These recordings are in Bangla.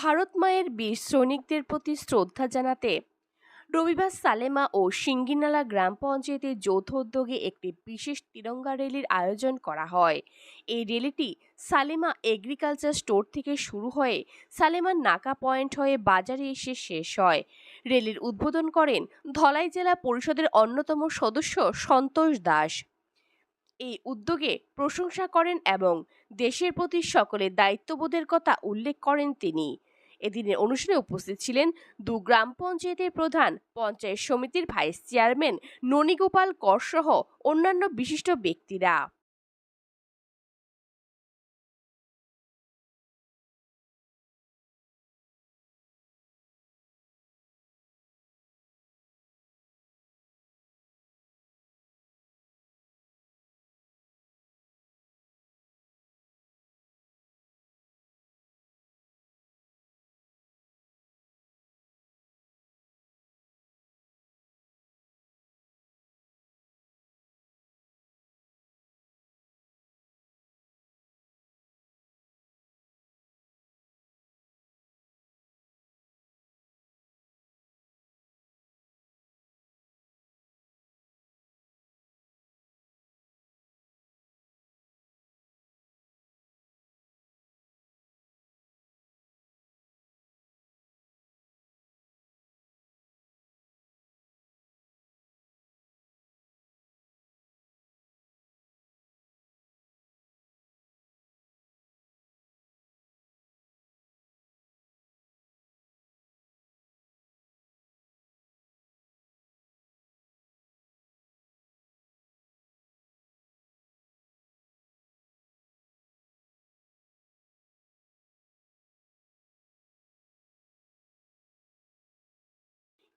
ভারত মায়ের বীর সৈনিকদের প্রতি শ্রদ্ধা জানাতে রবিবার সালেমা ও সিঙ্গিনালা গ্রাম পঞ্চায়েতের যৌথ উদ্যোগে একটি বিশেষ তিরঙ্গা র্যালির আয়োজন করা হয়। এই র্যালিটি সালেমা এগ্রিকালচার স্টোর থেকে শুরু হয়ে সালেমার নাকা পয়েন্ট হয়ে বাজারে এসে শেষ হয়। র্যালির উদ্বোধন করেন ধলাই জেলা পরিষদের অন্যতম সদস্য সন্তোষ দাস। এই উদ্যোগে প্রশংসা করেন এবং দেশের প্রতি সকলের দায়িত্ববোধের কথা উল্লেখ করেন তিনি। এদিনের অনুষ্ঠানে উপস্থিত ছিলেন গ্রাম পঞ্চায়েতের প্রধান, পঞ্চায়েত সমিতির ভাইস চেয়ারম্যান ননীগোপাল কর সহ অন্যান্য বিশিষ্ট ব্যক্তিরা।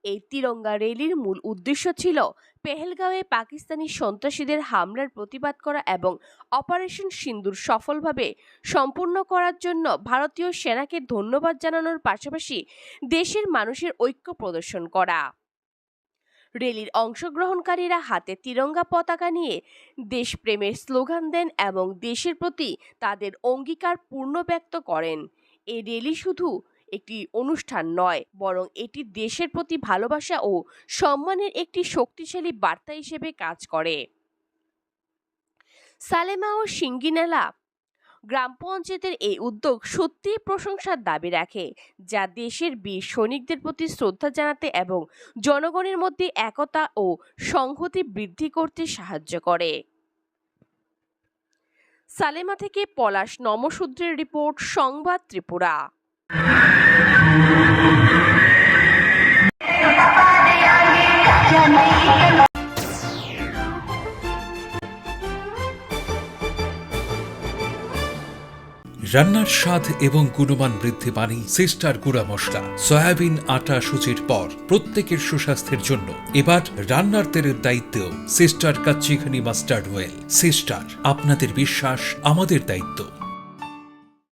এই তিরঙ্গা র্যালির মূল উদ্দেশ্য ছিল পেহেলগাঁওয়ে পাকিস্তানি সন্ত্রাসীদের হামলার প্রতিবাদ করা এবং অপারেশন সিন্দুর সফলভাবে সম্পূর্ণ করার জন্য ভারতীয় সেনাকে ধন্যবাদ জানানোর পাশাপাশি দেশের মানুষের ঐক্য প্রদর্শন করা। র্যালির অংশগ্রহণকারীরা হাতে তিরঙ্গা পতাকা নিয়ে দেশপ্রেমের স্লোগান দেন এবং দেশের প্রতি তাদের অঙ্গীকার পূর্ণ ব্যক্ত করেন। এই র্যালি শুধু একটি অনুষ্ঠান নয়, বরং এটি দেশের প্রতি ভালোবাসা ও সম্মানের একটি শক্তিশালী বার্তা হিসেবে কাজ করে। সালেমা ও সিঙ্গিনালা গ্রাম পঞ্চায়েতের এই উদ্যোগ সত্যিই প্রশংসার দাবি রাখে, যা দেশের বীর সৈনিকদের প্রতি শ্রদ্ধা জানাতে এবং জনগণের মধ্যে একতা ও সংহতি বৃদ্ধি করতে সাহায্য করে। সালেমা থেকে পলাশ নমশূদ্রের রিপোর্ট, সংবাদ ত্রিপুরা। রান্নার স্বাদ এবং গুণমান বৃদ্ধি পানি সিস্টার গুঁড়া মশলা। সয়াবিন আটা সুচির পর প্রত্যেকের সুস্বাস্থ্যের জন্য এবার রান্নার তেলের দায়িত্বেও sister kachi ghani mustard oil. Sister, আপনাদের বিশ্বাস আমাদের দায়িত্ব।